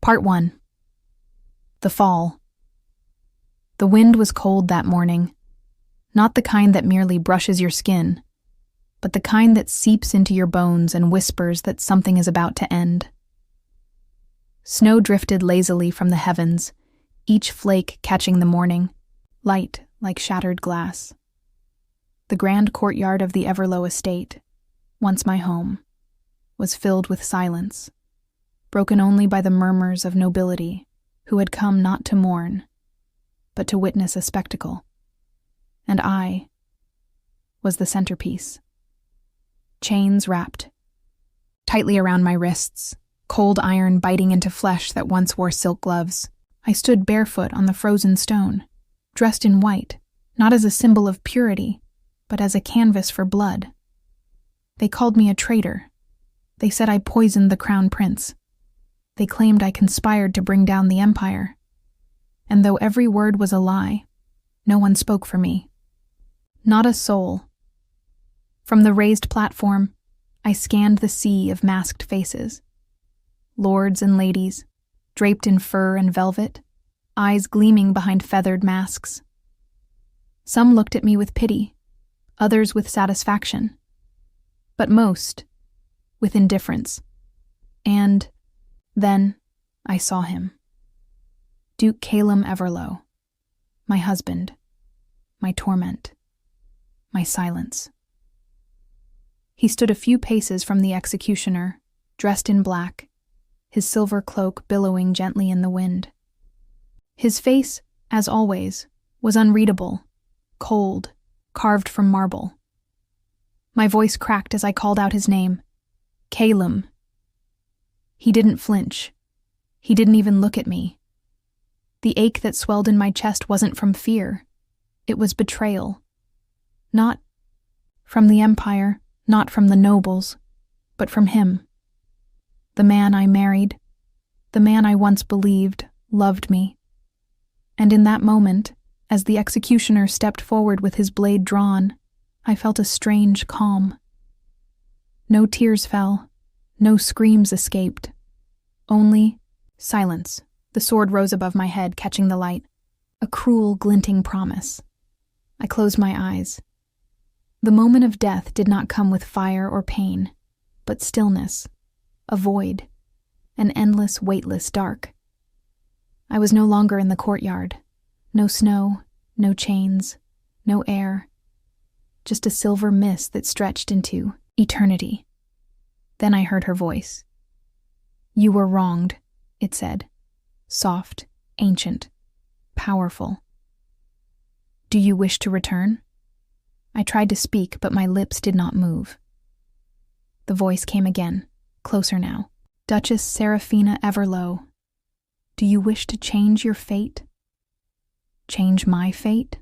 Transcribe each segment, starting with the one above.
Part 1. The Fall. The wind was cold that morning, not the kind that merely brushes your skin, but the kind that seeps into your bones and whispers that something is about to end. Snow drifted lazily from the heavens, each flake catching the morning, light like shattered glass. The grand courtyard of the Everlow estate, once my home, was filled with silence, broken only by the murmurs of nobility who had come not to mourn, but to witness a spectacle. And I was the centerpiece. Chains wrapped tightly around my wrists, cold iron biting into flesh that once wore silk gloves. I stood barefoot on the frozen stone, dressed in white, not as a symbol of purity, but as a canvas for blood. They called me a traitor. They said I poisoned the crown prince. They claimed I conspired to bring down the empire. And though every word was a lie, no one spoke for me. Not a soul. From the raised platform, I scanned the sea of masked faces. Lords and ladies, draped in fur and velvet, eyes gleaming behind feathered masks. Some looked at me with pity, others with satisfaction, but most with indifference. And then I saw him. Duke Caelum Everlow, my husband, my torment, my silence. He stood a few paces from the executioner, dressed in black, his silver cloak billowing gently in the wind. His face, as always, was unreadable, cold, carved from marble. My voice cracked as I called out his name, Caleum. He didn't flinch. He didn't even look at me. The ache that swelled in my chest wasn't from fear. It was betrayal. Not from the empire, not from the nobles, but from him. The man I married, the man I once believed, loved me. And in that moment, as the executioner stepped forward with his blade drawn, I felt a strange calm. No tears fell, no screams escaped. Only silence. The sword rose above my head, catching the light. A cruel, glinting promise. I closed my eyes. The moment of death did not come with fire or pain, but stillness, a void, an endless, weightless dark. I was no longer in the courtyard. No snow, no chains, no air. Just a silver mist that stretched into eternity. Then I heard her voice. "You were wronged," it said. Soft, ancient, powerful. "Do you wish to return?" I tried to speak, but my lips did not move. The voice came again, closer now. "Duchess Seraphina Everlow, do you wish to change your fate? Change my fate?"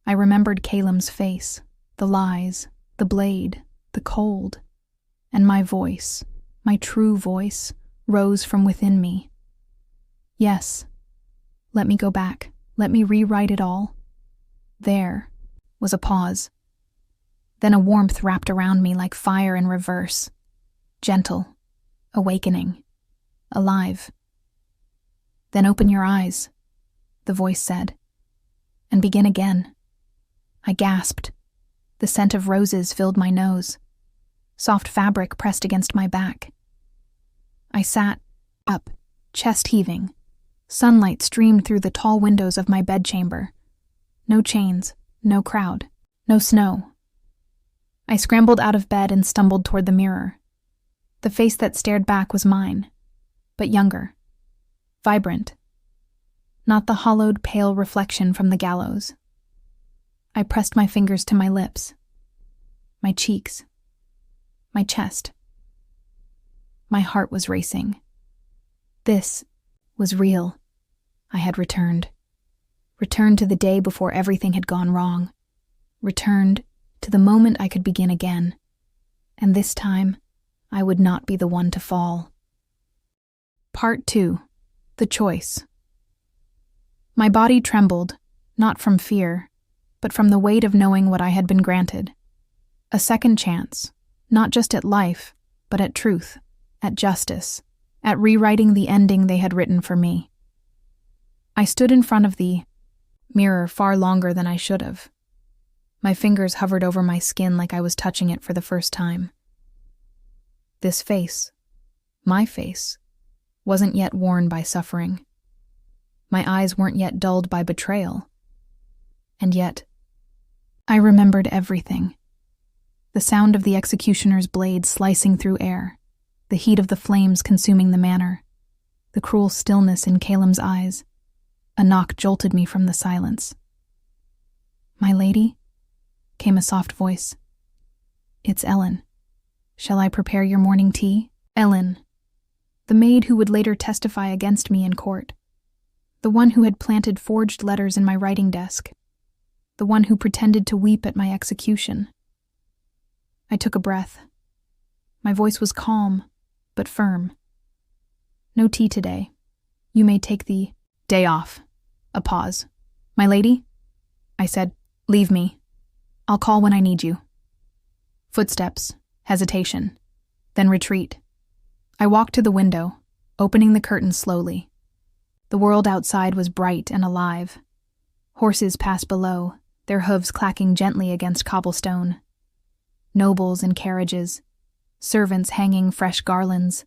I remembered Caleum's face, the lies, the blade, the cold, and my voice, my true voice, rose from within me. Yes, let me go back, let me rewrite it all. There was a pause. Then a warmth wrapped around me like fire in reverse. Gentle, awakening, alive. "Then open your eyes," the voice said, "and begin again." I gasped. The scent of roses filled my nose. Soft fabric pressed against my back. I sat up, chest heaving. Sunlight streamed through the tall windows of my bedchamber. No chains, no crowd, no snow. I scrambled out of bed and stumbled toward the mirror. The face that stared back was mine, but younger, vibrant. Not the hollowed, pale reflection from the gallows. I pressed my fingers to my lips, my cheeks, my chest. My heart was racing. This was real. I had returned. Returned to the day before everything had gone wrong. Returned to the moment I could begin again. And this time, I would not be the one to fall. Part 2. The Choice. My body trembled, not from fear, but from the weight of knowing what I had been granted. A second chance, not just at life, but at truth, at justice, at rewriting the ending they had written for me. I stood in front of the mirror far longer than I should have. My fingers hovered over my skin like I was touching it for the first time. This face, my face, wasn't yet worn by suffering. My eyes weren't yet dulled by betrayal. And yet, I remembered everything. The sound of the executioner's blade slicing through air, the heat of the flames consuming the manor, the cruel stillness in Caelum's eyes. A knock jolted me from the silence. "My lady?" came a soft voice. "It's Ellen. Shall I prepare your morning tea?" Ellen, the maid who would later testify against me in court, the one who had planted forged letters in my writing desk, the one who pretended to weep at my execution. I took a breath. My voice was calm, but firm. "No tea today. You may take the day off." A pause. "My lady?" I said. "Leave me. I'll call when I need you." Footsteps, hesitation, then retreat. I walked to the window, opening the curtains slowly. The world outside was bright and alive. Horses passed below, their hooves clacking gently against cobblestone. Nobles in carriages, servants hanging fresh garlands,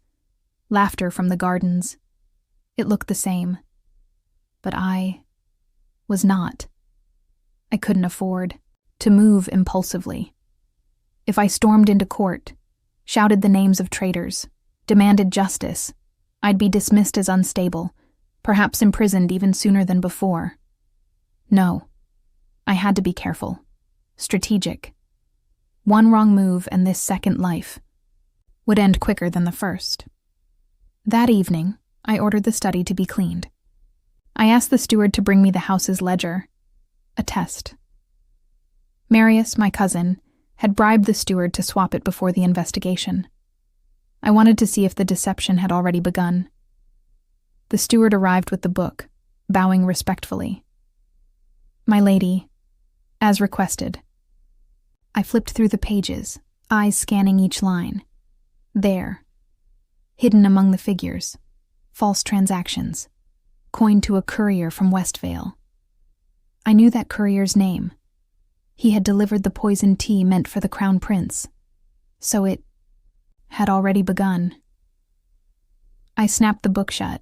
laughter from the gardens. It looked the same. But I was not. I couldn't afford to move impulsively. If I stormed into court, shouted the names of traitors, demanded justice, I'd be dismissed as unstable, perhaps imprisoned even sooner than before. No, I had to be careful, strategic. One wrong move and this second life would end quicker than the first. That evening, I ordered the study to be cleaned. I asked the steward to bring me the house's ledger, a test. Marius, my cousin, had bribed the steward to swap it before the investigation. I wanted to see if the deception had already begun. The steward arrived with the book, bowing respectfully. "My lady," as requested. I flipped through the pages, eyes scanning each line. There, hidden among the figures, false transactions, coined to a courier from Westvale. I knew that courier's name. He had delivered the poisoned tea meant for the crown prince. So it had already begun. I snapped the book shut.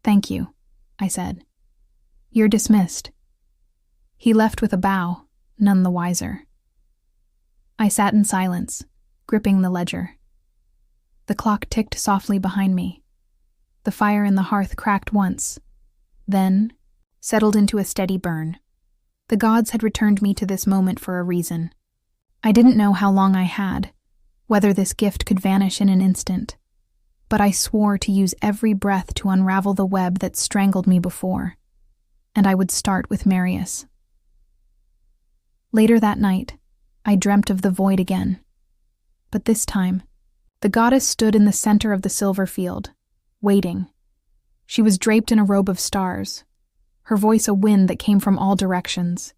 "Thank you," I said. "You're dismissed." He left with a bow, none the wiser. I sat in silence, gripping the ledger. The clock ticked softly behind me. The fire in the hearth cracked once, then settled into a steady burn. The gods had returned me to this moment for a reason. I didn't know how long I had, whether this gift could vanish in an instant, but I swore to use every breath to unravel the web that strangled me before, and I would start with Marius. Later that night, I dreamt of the void again, but this time, the goddess stood in the center of the silver field, waiting. She was draped in a robe of stars, her voice a wind that came from all directions.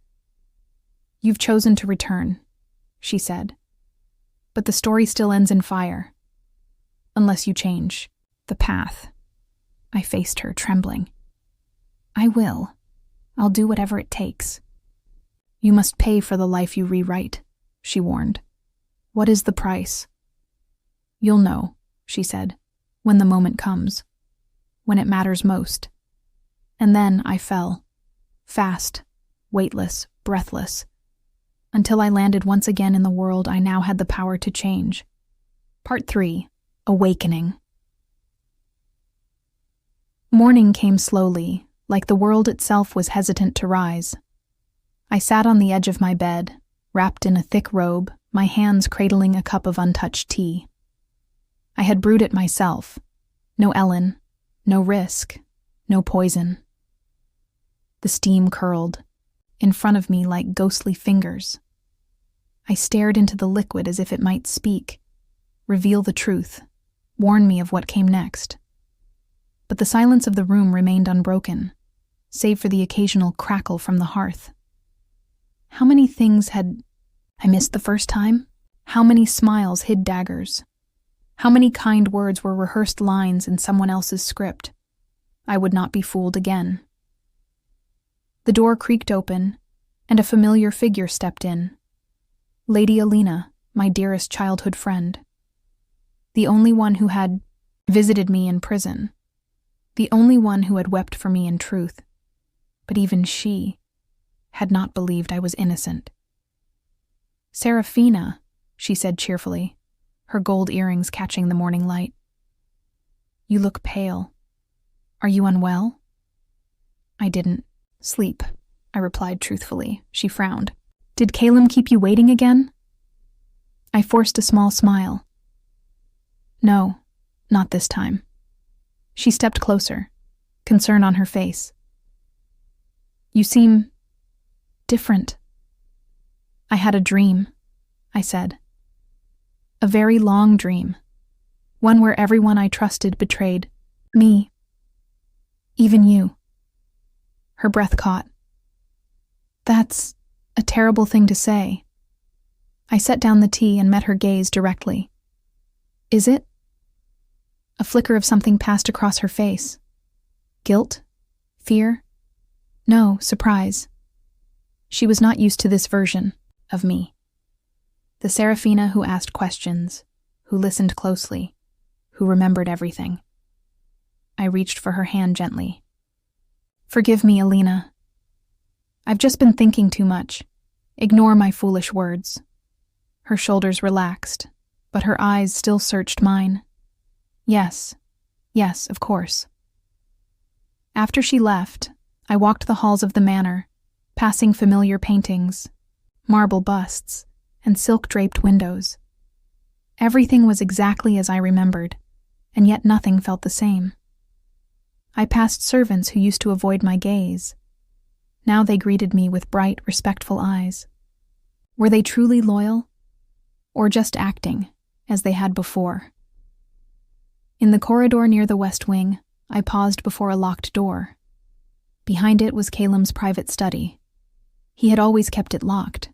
"You've chosen to return," she said, "but the story still ends in fire. Unless you change the path." I faced her, trembling. "I will. I'll do whatever it takes." "You must pay for the life you rewrite," she warned. "What is the price?" "You'll know," she said, "when the moment comes, when it matters most." And then I fell, fast, weightless, breathless, until I landed once again in the world I now had the power to change. Part 3. Awakening. Morning came slowly, like the world itself was hesitant to rise. I sat on the edge of my bed, wrapped in a thick robe, my hands cradling a cup of untouched tea. I had brewed it myself. No Ellen, no risk, no poison. The steam curled, in front of me like ghostly fingers. I stared into the liquid as if it might speak, reveal the truth, warn me of what came next. But the silence of the room remained unbroken, save for the occasional crackle from the hearth. How many things had I missed the first time? How many smiles hid daggers? How many kind words were rehearsed lines in someone else's script? I would not be fooled again. The door creaked open, and a familiar figure stepped in. Lady Alina, my dearest childhood friend. The only one who had visited me in prison. The only one who had wept for me in truth. But even she had not believed I was innocent. "Seraphina," she said cheerfully, her gold earrings catching the morning light. "You look pale. Are you unwell?" "I didn't sleep," I replied truthfully. She frowned. "Did Caleum keep you waiting again?" I forced a small smile. "No, not this time." She stepped closer, concern on her face. "You seem different." "I had a dream," I said. "A very long dream. One where everyone I trusted betrayed me. Even you." Her breath caught. "That's a terrible thing to say." I set down the tea and met her gaze directly. "Is it?" A flicker of something passed across her face. Guilt? Fear? No, surprise. She was not used to this version of me. The Seraphina who asked questions, who listened closely, who remembered everything. I reached for her hand gently. "Forgive me, Alina. I've just been thinking too much. Ignore my foolish words." Her shoulders relaxed, but her eyes still searched mine. Yes, of course. After she left, I walked the halls of the manor, passing familiar paintings, marble busts, and silk-draped windows. Everything was exactly as I remembered, and yet nothing felt the same. I passed servants who used to avoid my gaze. Now they greeted me with bright, respectful eyes. Were they truly loyal? Or just acting, as they had before? In the corridor near the west wing, I paused before a locked door. Behind it was Caelum's private study. He had always kept it locked.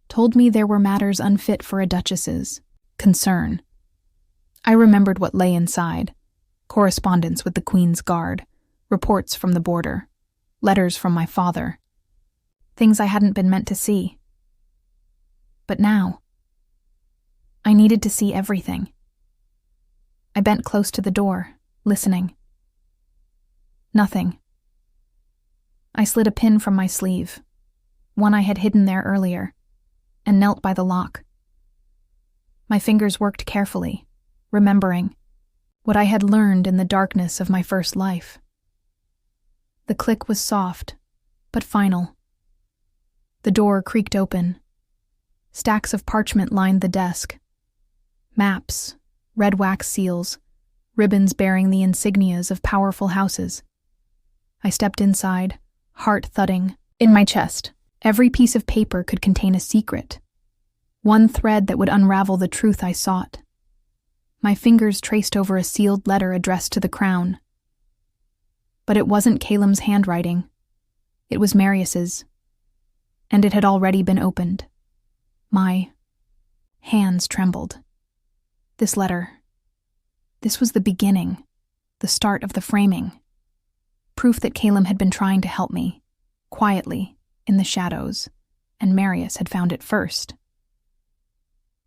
Told me there were matters unfit for a duchess's concern. I remembered what lay inside: correspondence with the Queen's Guard, reports from the border, letters from my father, things I hadn't been meant to see. But now, I needed to see everything. I bent close to the door, listening. Nothing. I slid a pin from my sleeve, one I had hidden there earlier, and knelt by the lock. My fingers worked carefully, remembering what I had learned in the darkness of my first life. The click was soft, but final. The door creaked open. Stacks of parchment lined the desk. Maps, red wax seals, ribbons bearing the insignias of powerful houses. I stepped inside, heart thudding in my chest. Every piece of paper could contain a secret, one thread that would unravel the truth I sought. My fingers traced over a sealed letter addressed to the crown. But it wasn't Caelum's handwriting. It was Marius's, and it had already been opened. My hands trembled. This letter, this was the beginning, the start of the framing. Proof that Caleum had been trying to help me, quietly, in the shadows, and Marius had found it first.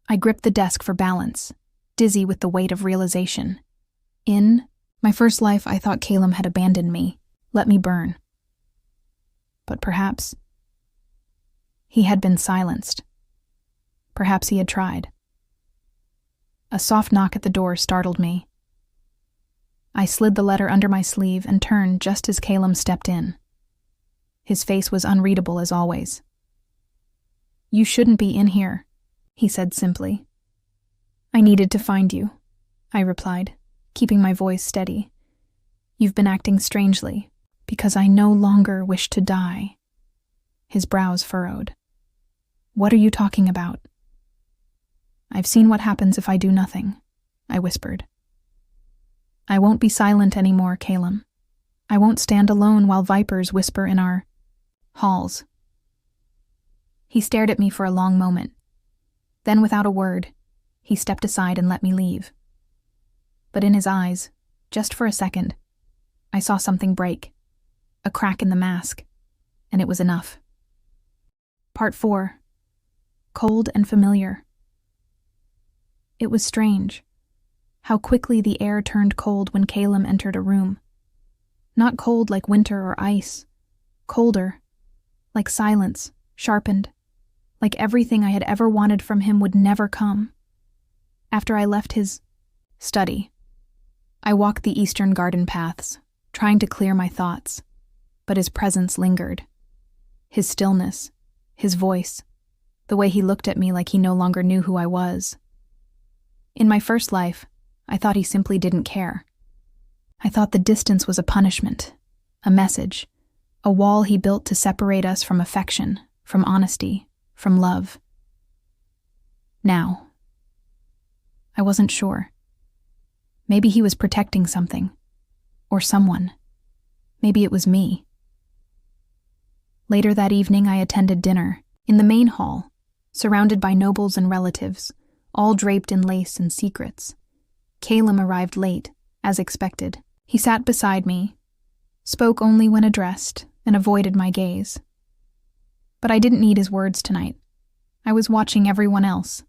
I gripped the desk for balance, dizzy with the weight of realization. In my first life, I thought Caleum had abandoned me, let me burn. But perhaps he had been silenced. Perhaps he had tried. A soft knock at the door startled me. I slid the letter under my sleeve and turned just as Caleum stepped in. His face was unreadable as always. "You shouldn't be in here," he said simply. "I needed to find you," I replied, keeping my voice steady. "You've been acting strangely, because I no longer wish to die." His brows furrowed. "What are you talking about?" "I've seen what happens if I do nothing," I whispered. "I won't be silent anymore, Caleum. I won't stand alone while vipers whisper in our halls." He stared at me for a long moment. Then, without a word, he stepped aside and let me leave. But in his eyes, just for a second, I saw something break. A crack in the mask, and it was enough. Part 4. Cold and familiar. It was strange how quickly the air turned cold when Caleum entered a room. Not cold like winter or ice, colder, like silence, sharpened, like everything I had ever wanted from him would never come. After I left his study, I walked the eastern garden paths, trying to clear my thoughts, but his presence lingered. His stillness, his voice, the way he looked at me like he no longer knew who I was. In my first life, I thought he simply didn't care. I thought the distance was a punishment, a message, a wall he built to separate us from affection, from honesty, from love. Now, I wasn't sure. Maybe he was protecting something, or someone. Maybe it was me. Later that evening, I attended dinner in the main hall, surrounded by nobles and relatives, all draped in lace and secrets. Caleum arrived late, as expected. He sat beside me, spoke only when addressed, and avoided my gaze. But I didn't need his words tonight. I was watching everyone else.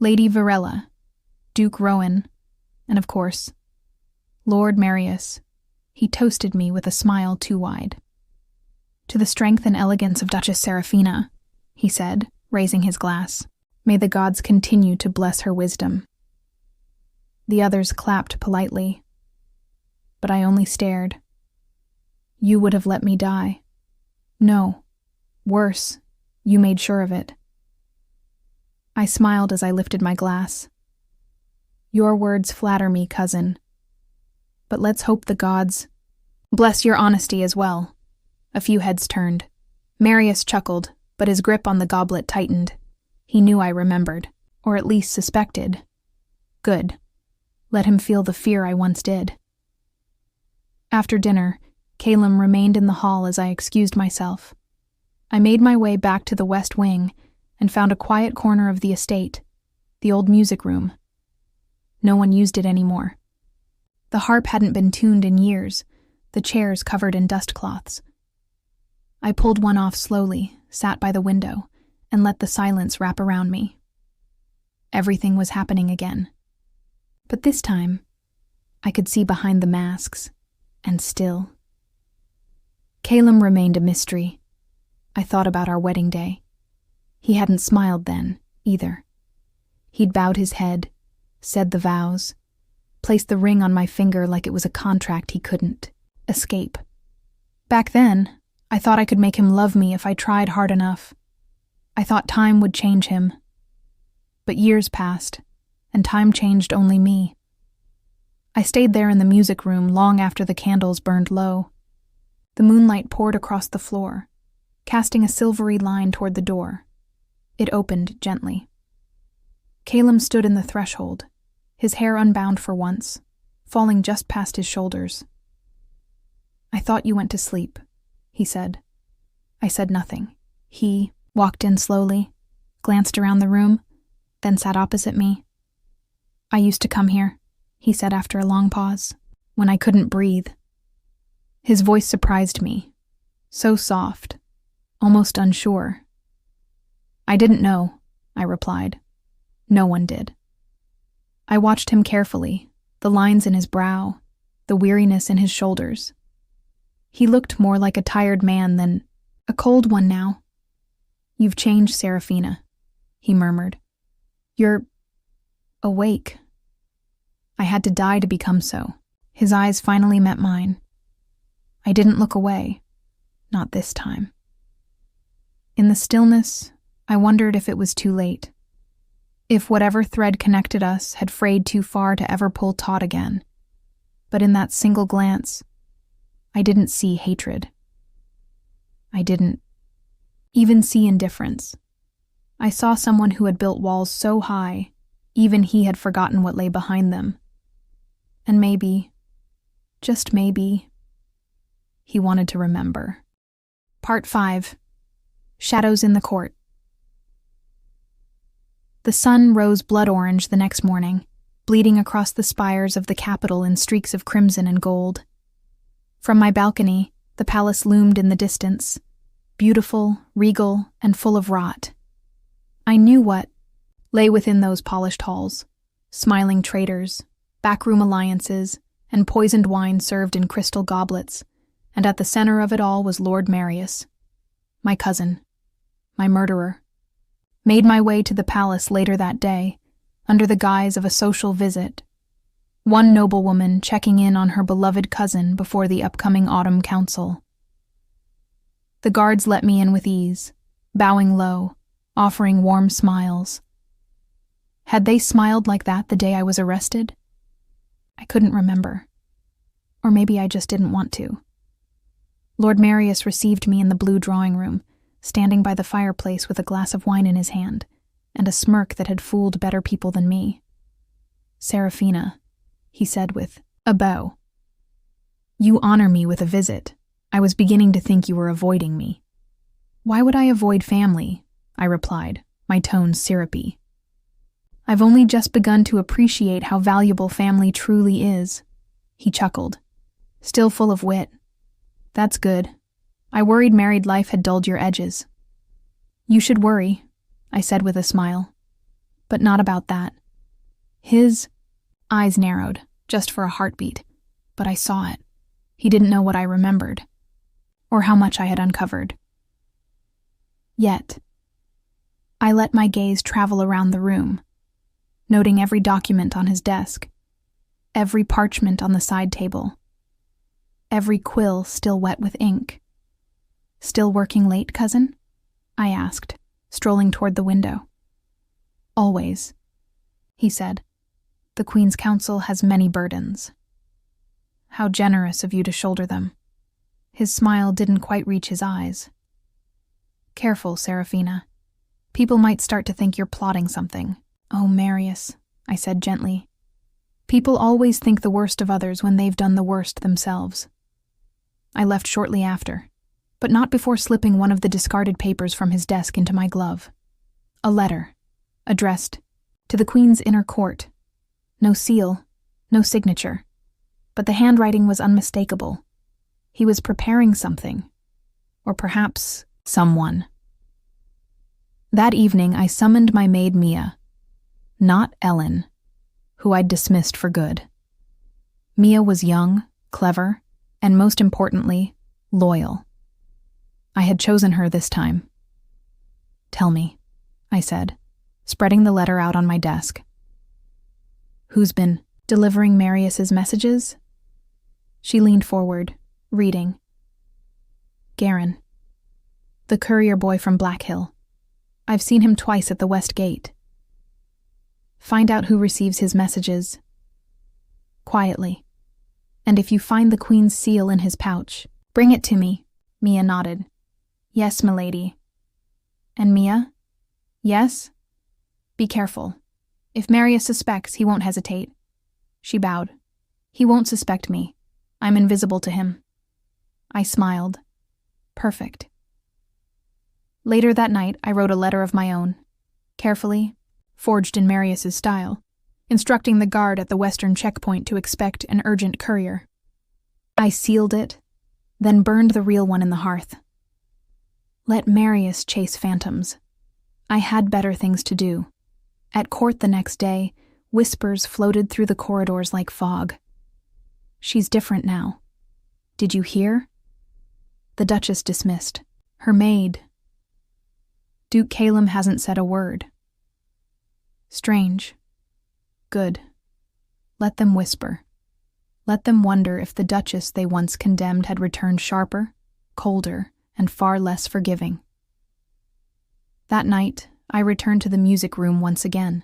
Lady Varella, Duke Rowan, and of course, Lord Marius. He toasted me with a smile too wide. "To the strength and elegance of Duchess Seraphina," he said, raising his glass. "May the gods continue to bless her wisdom." The others clapped politely, but I only stared. "You would have let me die." "No. Worse, you made sure of it." I smiled as I lifted my glass. "Your words flatter me, cousin. But let's hope the gods bless your honesty as well." A few heads turned. Marius chuckled, but his grip on the goblet tightened. He knew I remembered, or at least suspected. Good. Let him feel the fear I once did. After dinner, Caleum remained in the hall as I excused myself. I made my way back to the west wing and found a quiet corner of the estate, the old music room. No one used it anymore. The harp hadn't been tuned in years, the chairs covered in dust cloths. I pulled one off slowly, sat by the window, and let the silence wrap around me. Everything was happening again. But this time, I could see behind the masks, and still. Caleum remained a mystery. I thought about our wedding day. He hadn't smiled then, either. He'd bowed his head, said the vows, placed the ring on my finger like it was a contract he couldn't escape. Back then, I thought I could make him love me if I tried hard enough. I thought time would change him. But years passed, and time changed only me. I stayed there in the music room long after the candles burned low. The moonlight poured across the floor, casting a silvery line toward the door. It opened gently. Caleum stood in the threshold, his hair unbound for once, falling just past his shoulders. "I thought you went to sleep," he said. I said nothing. He walked in slowly, glanced around the room, then sat opposite me. "I used to come here," he said after a long pause, "when I couldn't breathe." His voice surprised me, so soft, almost unsure. "I didn't know," I replied. No one did. I watched him carefully, the lines in his brow, the weariness in his shoulders. He looked more like a tired man than a cold one now. "You've changed, Seraphina," he murmured. "You're awake." I had to die to become so. His eyes finally met mine. I didn't look away, not this time. In the stillness, I wondered if it was too late. If whatever thread connected us had frayed too far to ever pull taut again. But in that single glance, I didn't see hatred. I didn't even see indifference. I saw someone who had built walls so high, even he had forgotten what lay behind them. And maybe, just maybe, he wanted to remember. Part 5. Shadows in the Court. The sun rose blood orange the next morning, bleeding across the spires of the Capitol in streaks of crimson and gold. From my balcony, the palace loomed in the distance, beautiful, regal, and full of rot. I knew what lay within those polished halls: smiling traitors, backroom alliances, and poisoned wine served in crystal goblets, and at the center of it all was Lord Marius, my cousin, my murderer. Made my way to the palace later that day, under the guise of a social visit, one noblewoman checking in on her beloved cousin before the upcoming autumn council. The guards let me in with ease, bowing low, offering warm smiles. Had they smiled like that the day I was arrested? I couldn't remember. Or maybe I just didn't want to. Lord Marius received me in the blue drawing room, standing by the fireplace with a glass of wine in his hand, and a smirk that had fooled better people than me. "Seraphina," he said with a bow. "You honor me with a visit. I was beginning to think you were avoiding me." "Why would I avoid family?" I replied, my tone syrupy. "I've only just begun to appreciate how valuable family truly is." He chuckled, still full of wit. "That's good. I worried married life had dulled your edges." "You should worry," I said with a smile. "But not about that." His eyes narrowed, just for a heartbeat, but I saw it. He didn't know what I remembered, or how much I had uncovered. Yet, I let my gaze travel around the room, noting every document on his desk, every parchment on the side table, every quill still wet with ink. "Still working late, cousin?" I asked, strolling toward the window. "Always," he said. "The Queen's Council has many burdens." "How generous of you to shoulder them." His smile didn't quite reach his eyes. "Careful, Seraphina. People might start to think you're plotting something." "Oh, Marius," I said gently. "People always think the worst of others when they've done the worst themselves." I left shortly after, but not before slipping one of the discarded papers from his desk into my glove. A letter, addressed to the Queen's inner court. No seal, no signature, but the handwriting was unmistakable. He was preparing something, or perhaps someone. That evening I summoned my maid Mia, not Ellen, who I'd dismissed for good. Mia was young, clever, and most importantly, loyal. I had chosen her this time. "Tell me," I said, spreading the letter out on my desk. "Who's been delivering Marius's messages?" She leaned forward, reading. "Garin, the courier boy from Black Hill. I've seen him twice at the West Gate. Find out who receives his messages. Quietly. And if you find the Queen's seal in his pouch, bring it to me." Mia nodded. "Yes, milady." "And Mia?" "Yes?" "Be careful. If Marius suspects, he won't hesitate." She bowed. "He won't suspect me. I'm invisible to him." I smiled. Perfect. Later that night, I wrote a letter of my own, carefully, forged in Marius's style, instructing the guard at the western checkpoint to expect an urgent courier. I sealed it, then burned the real one in the hearth. Let Marius chase phantoms. I had better things to do. At court the next day, whispers floated through the corridors like fog. "She's different now. Did you hear?" The Duchess dismissed. Her maid. Duke Caleum hasn't said a word. Strange. Good. Let them whisper. Let them wonder if the Duchess they once condemned had returned sharper, colder, and far less forgiving. That night, I returned to the music room once again.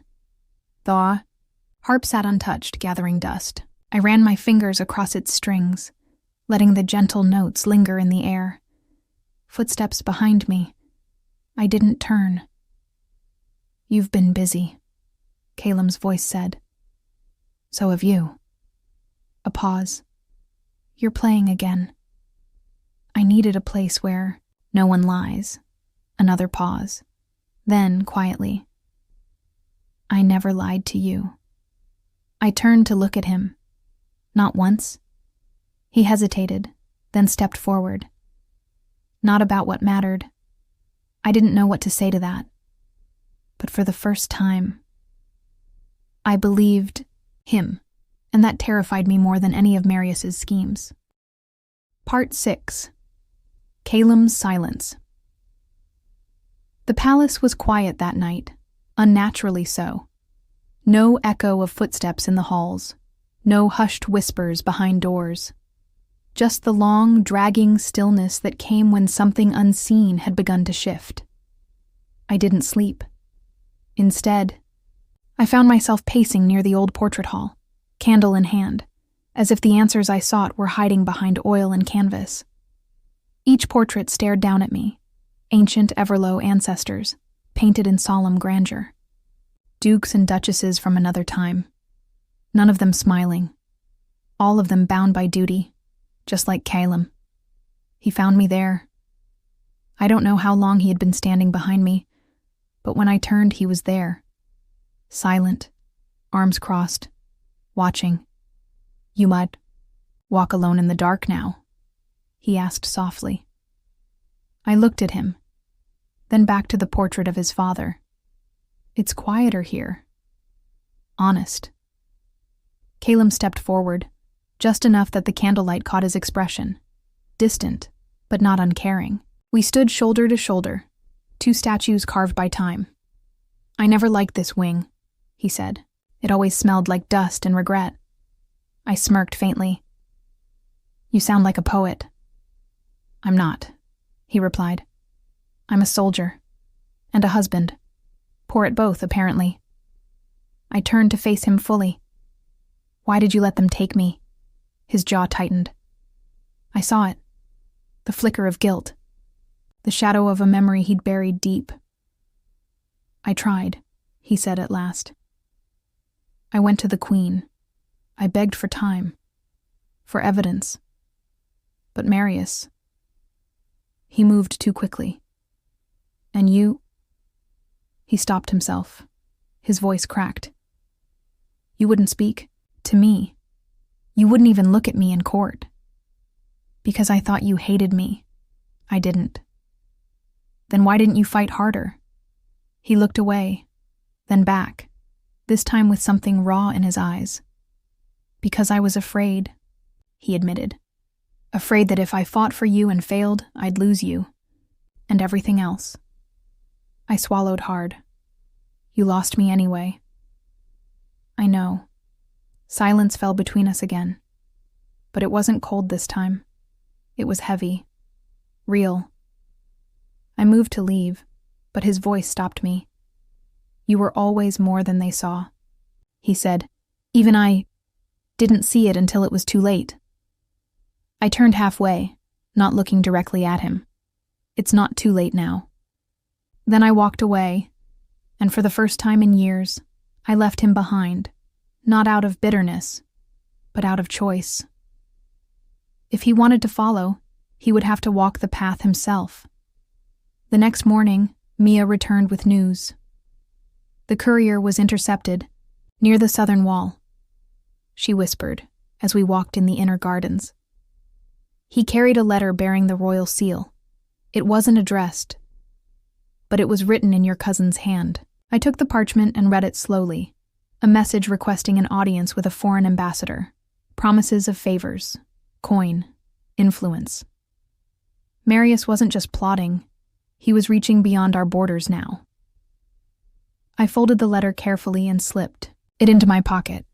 The harp sat untouched, gathering dust. I ran my fingers across its strings, letting the gentle notes linger in the air. Footsteps behind me. I didn't turn. "You've been busy," Caelum's voice said. "So have you." A pause. "You're playing again." I needed a place where no one lies. Another pause. Then, quietly, "I never lied to you." I turned to look at him. Not once. He hesitated, then stepped forward. Not about what mattered. I didn't know what to say to that. But for the first time, I believed him, and that terrified me more than any of Marius's schemes. Part 6. Caelum's Silence. The palace was quiet that night, unnaturally so. No echo of footsteps in the halls, no hushed whispers behind doors. Just the long, dragging stillness that came when something unseen had begun to shift. I didn't sleep. Instead, I found myself pacing near the old portrait hall, candle in hand, as if the answers I sought were hiding behind oil and canvas. Each portrait stared down at me, ancient Everlow ancestors, painted in solemn grandeur. Dukes and duchesses from another time. None of them smiling. All of them bound by duty, just like Caleum. He found me there. I don't know how long he had been standing behind me, but when I turned, he was there. Silent, arms crossed, watching. "You might walk alone in the dark now?" he asked softly. I looked at him, then back to the portrait of his father. "It's quieter here." Honest. Caleum stepped forward, just enough that the candlelight caught his expression. Distant, but not uncaring. We stood shoulder to shoulder, two statues carved by time. "I never liked this wing," he said. "It always smelled like dust and regret." I smirked faintly. "You sound like a poet." "I'm not," he replied. "I'm a soldier. And a husband. Poor at both, apparently." I turned to face him fully. "Why did you let them take me?" His jaw tightened. I saw it. The flicker of guilt. The shadow of a memory he'd buried deep. "I tried," he said at last. "I went to the Queen. I begged for time. For evidence. But Marius..." He moved too quickly. "And you..." He stopped himself. His voice cracked. "You wouldn't speak? To me? You wouldn't even look at me in court? Because I thought you hated me. I didn't. Then why didn't you fight harder?" He looked away, then back, this time with something raw in his eyes. "Because I was afraid," he admitted. "Afraid that if I fought for you and failed, I'd lose you. And everything else." I swallowed hard. "You lost me anyway." "I know." Silence fell between us again. But it wasn't cold this time. It was heavy. Real. I moved to leave, but his voice stopped me. "You were always more than they saw," he said. "Even I didn't see it until it was too late." I turned halfway, not looking directly at him. "It's not too late now." Then I walked away, and for the first time in years, I left him behind, not out of bitterness, but out of choice. If he wanted to follow, he would have to walk the path himself. The next morning, Mia returned with news. The courier was intercepted, near the southern wall. She whispered, as we walked in the inner gardens. He carried a letter bearing the royal seal. It wasn't addressed, but it was written in your cousin's hand. I took the parchment and read it slowly. A message requesting an audience with a foreign ambassador. Promises of favors. Coin. Influence. Marius wasn't just plotting. He was reaching beyond our borders now. I folded the letter carefully and slipped it into my pocket.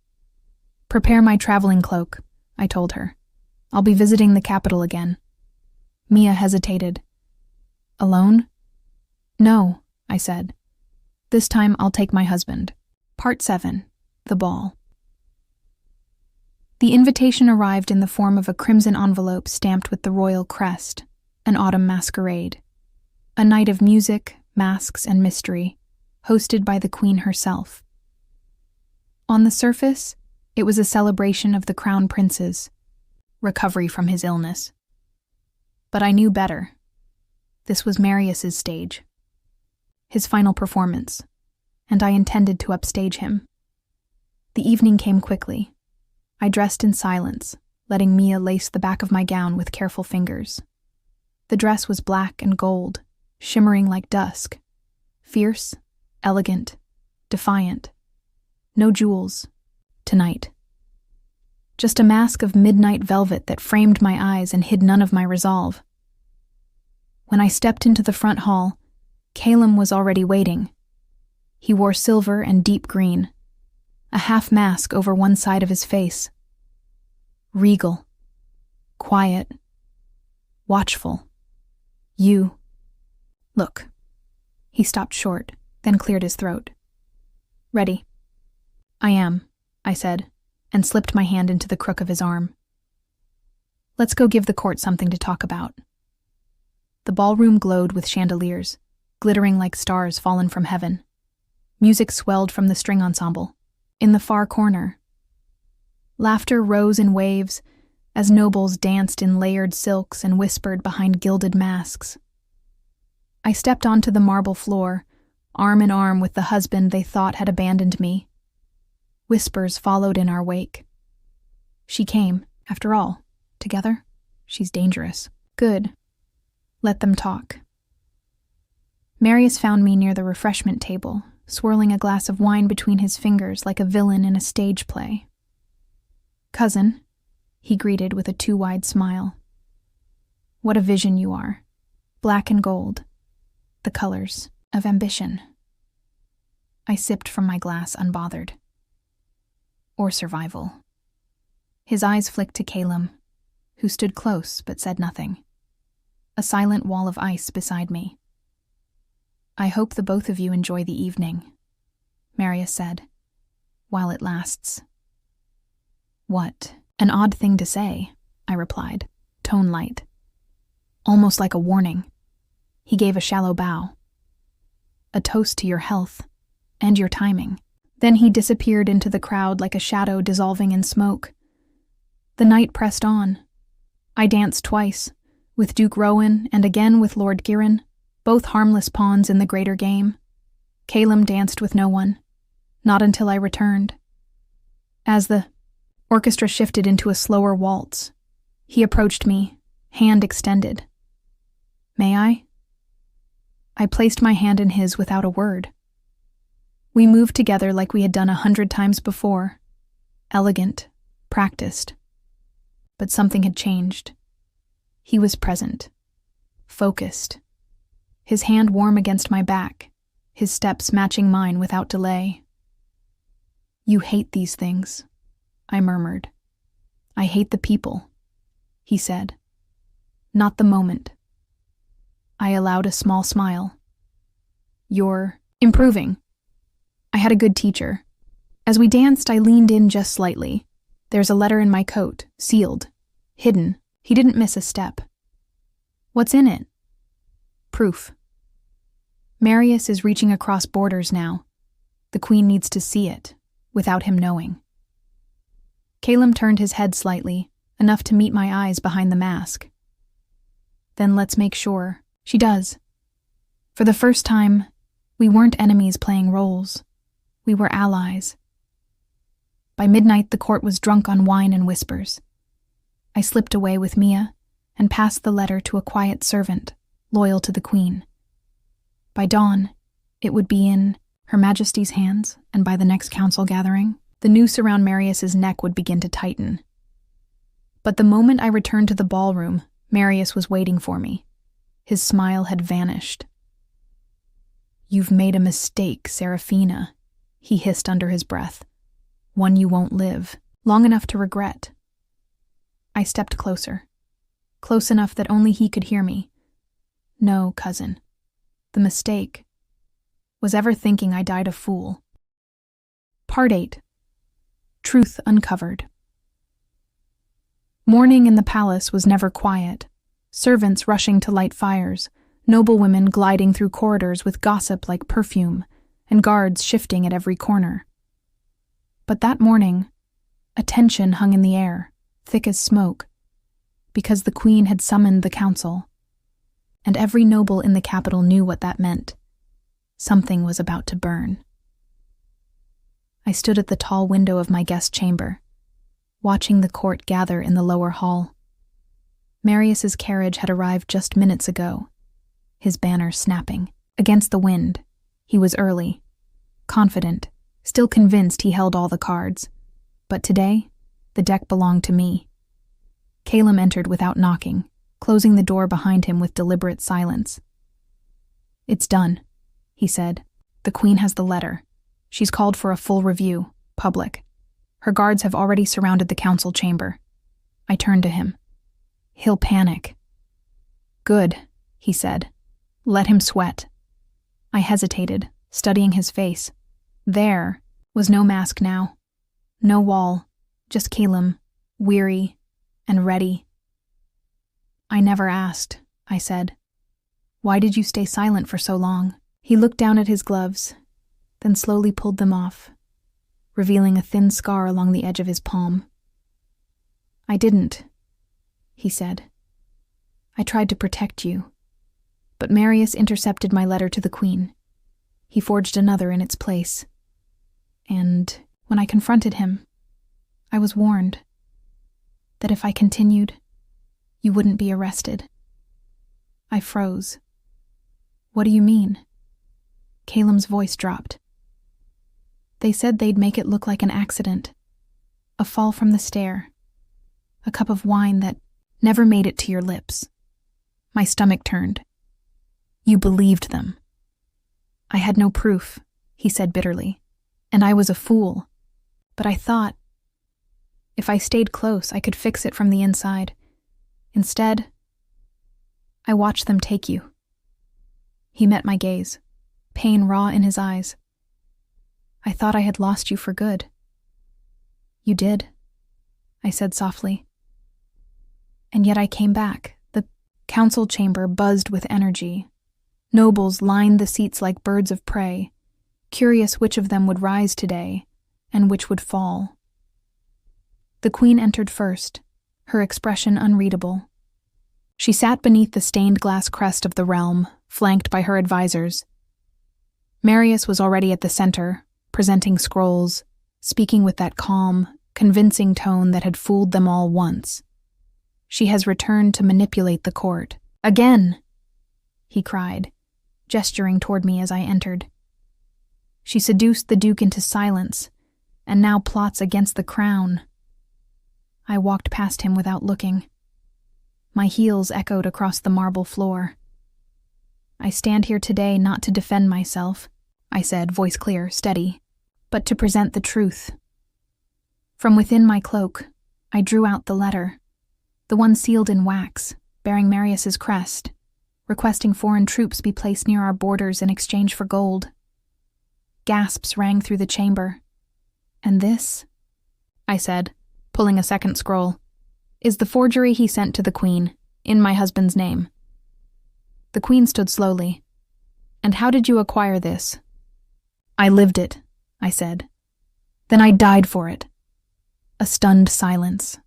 "Prepare my traveling cloak," I told her. "I'll be visiting the capital again." Mia hesitated. "Alone?" "No," I said. "This time I'll take my husband." Part 7. The Ball. The invitation arrived in the form of a crimson envelope stamped with the royal crest, an autumn masquerade. A night of music, masks, and mystery, hosted by the Queen herself. On the surface, it was a celebration of the Crown Prince's recovery from his illness. But I knew better. This was Marius's stage. His final performance, and I intended to upstage him. The evening came quickly. I dressed in silence, letting Mia lace the back of my gown with careful fingers. The dress was black and gold, shimmering like dusk. Fierce, elegant, defiant. No jewels. Tonight. Just a mask of midnight velvet that framed my eyes and hid none of my resolve. When I stepped into the front hall, Caleum was already waiting. He wore silver and deep green, a half mask over one side of his face. Regal. Quiet. Watchful. You. Look. He stopped short, then cleared his throat. Ready? I am, I said, and slipped my hand into the crook of his arm. Let's go give the court something to talk about. The ballroom glowed with chandeliers, glittering like stars fallen from heaven. Music swelled from the string ensemble. In the far corner, laughter rose in waves as nobles danced in layered silks and whispered behind gilded masks. I stepped onto the marble floor, arm in arm with the husband they thought had abandoned me. Whispers followed in our wake. She came, after all. Together? She's dangerous. Good. Let them talk. Marius found me near the refreshment table, swirling a glass of wine between his fingers like a villain in a stage play. Cousin, he greeted with a too-wide smile. What a vision you are. Black and gold. The colors of ambition. I sipped from my glass unbothered. Or survival. His eyes flicked to Caleum, who stood close but said nothing. A silent wall of ice beside me. I hope the both of you enjoy the evening, Marius said, while it lasts. What an odd thing to say, I replied, tone light. Almost like a warning. He gave a shallow bow. A toast to your health and your timing. Then he disappeared into the crowd like a shadow dissolving in smoke. The night pressed on. I danced twice, with Duke Rowan and again with Lord Giron, both harmless pawns in the greater game. Caleum danced with no one, not until I returned. As the orchestra shifted into a slower waltz, he approached me, hand extended. May I? I placed my hand in his without a word. We moved together like we had done 100 times before, elegant, practiced. But something had changed. He was present, focused, his hand warm against my back, his steps matching mine without delay. You hate these things, I murmured. I hate the people, he said. Not the moment. I allowed a small smile. You're improving. I had a good teacher. As we danced, I leaned in just slightly. There's a letter in my coat, sealed, hidden. He didn't miss a step. What's in it? Proof. Marius is reaching across borders now. The Queen needs to see it, without him knowing. Caleum turned his head slightly, enough to meet my eyes behind the mask. Then let's make sure. She does. For the first time, we weren't enemies playing roles. We were allies. By midnight, the court was drunk on wine and whispers. I slipped away with Mia and passed the letter to a quiet servant, loyal to the Queen. By dawn, it would be in Her Majesty's hands, and by the next council gathering, the noose around Marius's neck would begin to tighten. But the moment I returned to the ballroom, Marius was waiting for me. His smile had vanished. You've made a mistake, Seraphina, he hissed under his breath. One you won't live, long enough to regret. I stepped closer, close enough that only he could hear me. No, cousin. The mistake was ever thinking I died a fool. Part 8. Truth Uncovered. Morning in the palace was never quiet. Servants rushing to light fires, noblewomen gliding through corridors with gossip like perfume, and guards shifting at every corner. But that morning, a tension hung in the air, thick as smoke, because the Queen had summoned the council, and every noble in the capital knew what that meant. Something was about to burn. I stood at the tall window of my guest chamber, watching the court gather in the lower hall. Marius's carriage had arrived just minutes ago, his banner snapping. Against the wind, he was early, confident, still convinced he held all the cards. But today, the deck belonged to me. Caleum entered without knocking, closing the door behind him with deliberate silence. "It's done," he said. "The Queen has the letter. She's called for a full review, public. Her guards have already surrounded the council chamber." I turned to him. "He'll panic." "Good," he said. "Let him sweat." I hesitated, studying his face. There was no mask now. No wall, just Caleum, weary and ready. "I never asked," I said. "Why did you stay silent for so long?" He looked down at his gloves, then slowly pulled them off, revealing a thin scar along the edge of his palm. "I didn't," he said. "I tried to protect you. But Marius intercepted my letter to the Queen. He forged another in its place. And when I confronted him, I was warned that if I continued, you wouldn't be arrested." I froze. "What do you mean?" Caleum's voice dropped. "They said they'd make it look like an accident, a fall from the stair, a cup of wine that never made it to your lips." My stomach turned. "You believed them." "I had no proof," he said bitterly, "and I was a fool. But I thought, if I stayed close, I could fix it from the inside. Instead, I watched them take you." He met my gaze, pain raw in his eyes. "I thought I had lost you for good." "You did," I said softly. "And yet I came back." The council chamber buzzed with energy. Nobles lined the seats like birds of prey, curious which of them would rise today and which would fall. The Queen entered first, her expression unreadable. She sat beneath the stained glass crest of the realm, flanked by her advisors. Marius was already at the center, presenting scrolls, speaking with that calm, convincing tone that had fooled them all once. "She has returned to manipulate the court. Again!" he cried, gesturing toward me as I entered. "She seduced the Duke into silence, and now plots against the crown." I walked past him without looking. My heels echoed across the marble floor. "I stand here today not to defend myself," I said, voice clear, steady, "but to present the truth." From within my cloak, I drew out the letter, the one sealed in wax, bearing Marius's crest, requesting foreign troops be placed near our borders in exchange for gold. Gasps rang through the chamber. "And this," I said, pulling a second scroll, "is the forgery he sent to the Queen, in my husband's name." The Queen stood slowly. "And how did you acquire this?" "I lived it," I said. "Then I died for it." A stunned silence.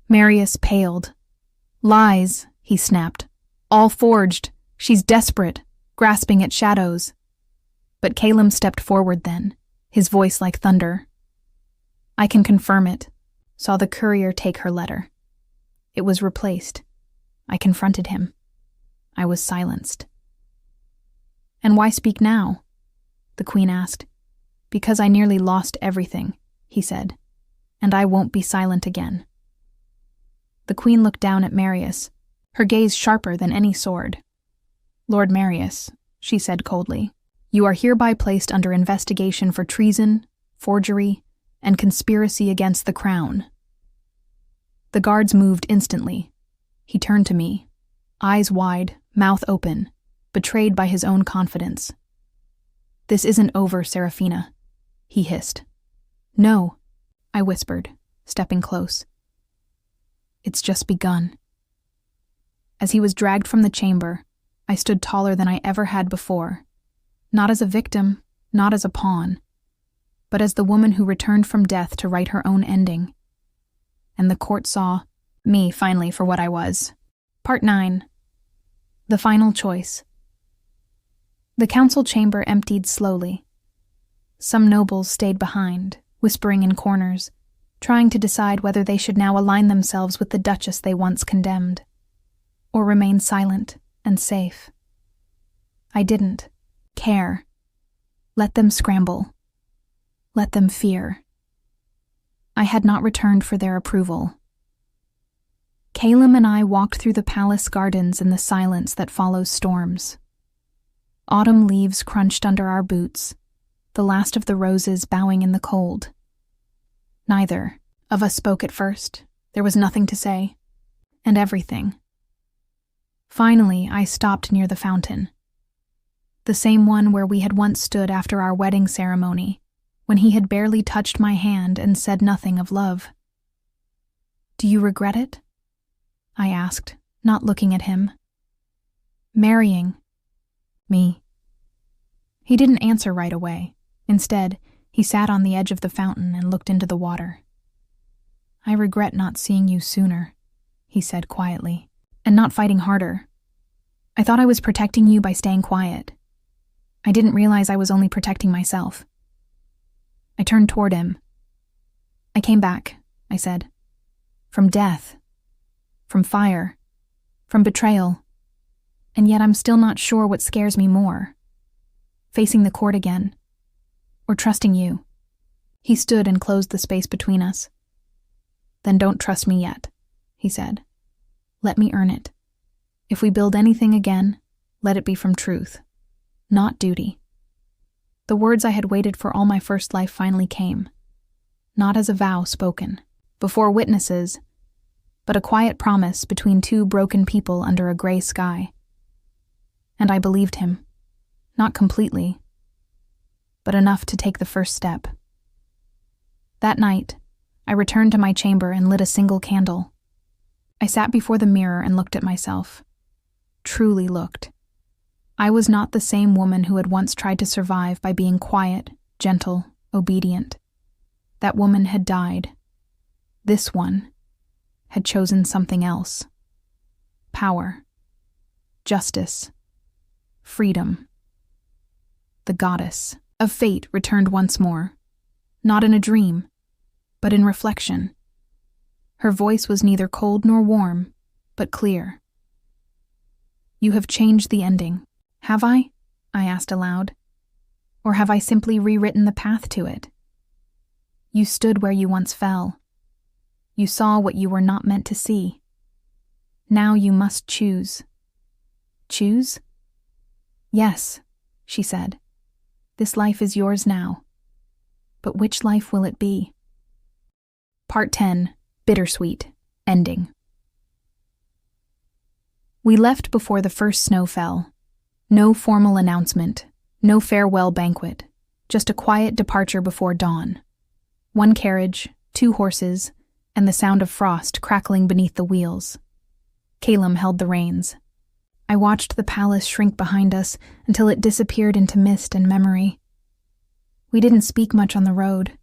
Marius paled. "Lies," he snapped. "All forged. She's desperate, grasping at shadows." But Caleum stepped forward then, his voice like thunder. "I can confirm it. Saw the courier take her letter. It was replaced." I confronted him. I was silenced. "And why speak now?" the Queen asked. "Because I nearly lost everything," he said, "and I won't be silent again." The Queen looked down at Marius, her gaze sharper than any sword. "Lord Marius," she said coldly, "you are hereby placed under investigation for treason, forgery, and conspiracy against the crown." The guards moved instantly. He turned to me, eyes wide, mouth open, betrayed by his own confidence. "This isn't over, Seraphina," he hissed. "No," I whispered, stepping close. "It's just begun." As he was dragged from the chamber, I stood taller than I ever had before, not as a victim, not as a pawn, but as the woman who returned from death to write her own ending. And the court saw me finally for what I was. Part 9. The final choice. The council chamber emptied slowly. Some nobles stayed behind, whispering in corners, trying to decide whether they should now align themselves with the Duchess they once condemned, or remain silent and safe. I didn't care. Let them scramble. Let them fear. I had not returned for their approval. Caleum and I walked through the palace gardens in the silence that follows storms. Autumn leaves crunched under our boots, the last of the roses bowing in the cold. Neither of us spoke at first. There was nothing to say, and everything. Finally, I stopped near the fountain. The same one where we had once stood after our wedding ceremony, when he had barely touched my hand and said nothing of love. "Do you regret it?" I asked, not looking at him. "Marrying me." He didn't answer right away. Instead, he sat on the edge of the fountain and looked into the water. "I regret not seeing you sooner," he said quietly, "and not fighting harder. I thought I was protecting you by staying quiet. I didn't realize I was only protecting myself." I turned toward him. "I came back," I said. "From death. From fire. From betrayal. And yet I'm still not sure what scares me more. Facing the court again. Or trusting you." He stood and closed the space between us. "Then don't trust me yet," he said. "Let me earn it. If we build anything again, let it be from truth, not duty." The words I had waited for all my first life finally came. Not as a vow spoken, before witnesses, but a quiet promise between two broken people under a gray sky. And I believed him. Not completely, but enough to take the first step. That night, I returned to my chamber and lit a single candle. I sat before the mirror and looked at myself. Truly looked. I was not the same woman who had once tried to survive by being quiet, gentle, obedient. That woman had died. This one had chosen something else. Power. Justice. Freedom. The goddess of fate returned once more, not in a dream, but in reflection. Her voice was neither cold nor warm, but clear. "You have changed the ending. Have I?" I asked aloud. "Or have I simply rewritten the path to it? You stood where you once fell. You saw what you were not meant to see. Now you must choose." "Choose?" "Yes," she said. "This life is yours now. But which life will it be?" Part 10, Bittersweet, Ending. We left before the first snow fell. No formal announcement, no farewell banquet, just a quiet departure before dawn. One carriage, 2 horses, and the sound of frost crackling beneath the wheels. Caleum held the reins. I watched the palace shrink behind us until it disappeared into mist and memory. We didn't speak much on the road.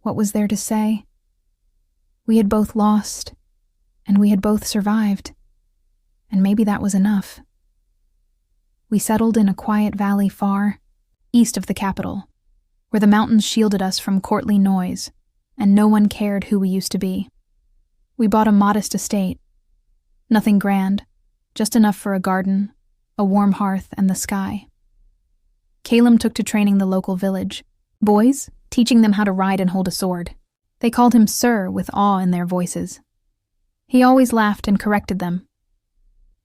What was there to say? We had both lost, and we had both survived, and maybe that was enough. We settled in a quiet valley far east of the capital, where the mountains shielded us from courtly noise, and no one cared who we used to be. We bought a modest estate. Nothing grand, just enough for a garden, a warm hearth, and the sky. Caleum took to training the local village. Boys, teaching them how to ride and hold a sword. They called him Sir with awe in their voices. He always laughed and corrected them.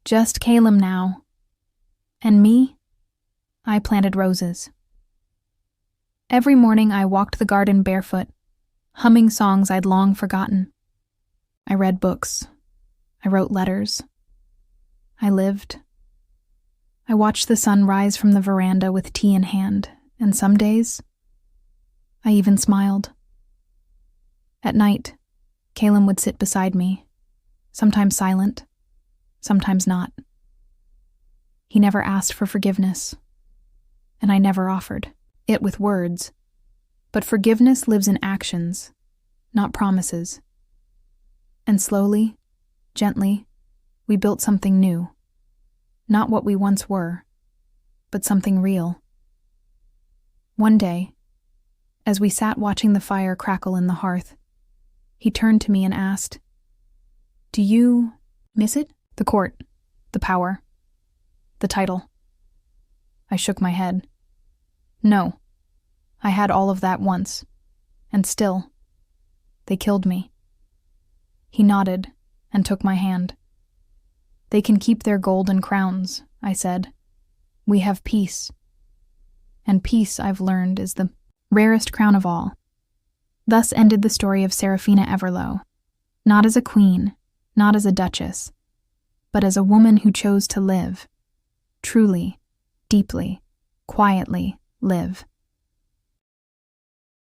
Just Caleum now. And me? I planted roses. Every morning I walked the garden barefoot, humming songs I'd long forgotten. I read books. I wrote letters. I lived. I watched the sun rise from the veranda with tea in hand, and some days, I even smiled. At night, Caleum would sit beside me, sometimes silent, sometimes not. He never asked for forgiveness, and I never offered it with words. But forgiveness lives in actions, not promises. And slowly, gently, we built something new. Not what we once were, but something real. One day, As we sat watching the fire crackle in the hearth, he turned to me and asked, "Do you miss it? The court, the power, the title?" I shook my head. No, I had all of that once, and still, they killed me. He nodded and took my hand. "They can keep their golden crowns," I said. "We have peace. And peace, I've learned, is the rarest crown of all." Thus ended the story of Seraphina Everlow, not as a queen, not as a duchess, but as a woman who chose to live, truly, deeply, quietly live.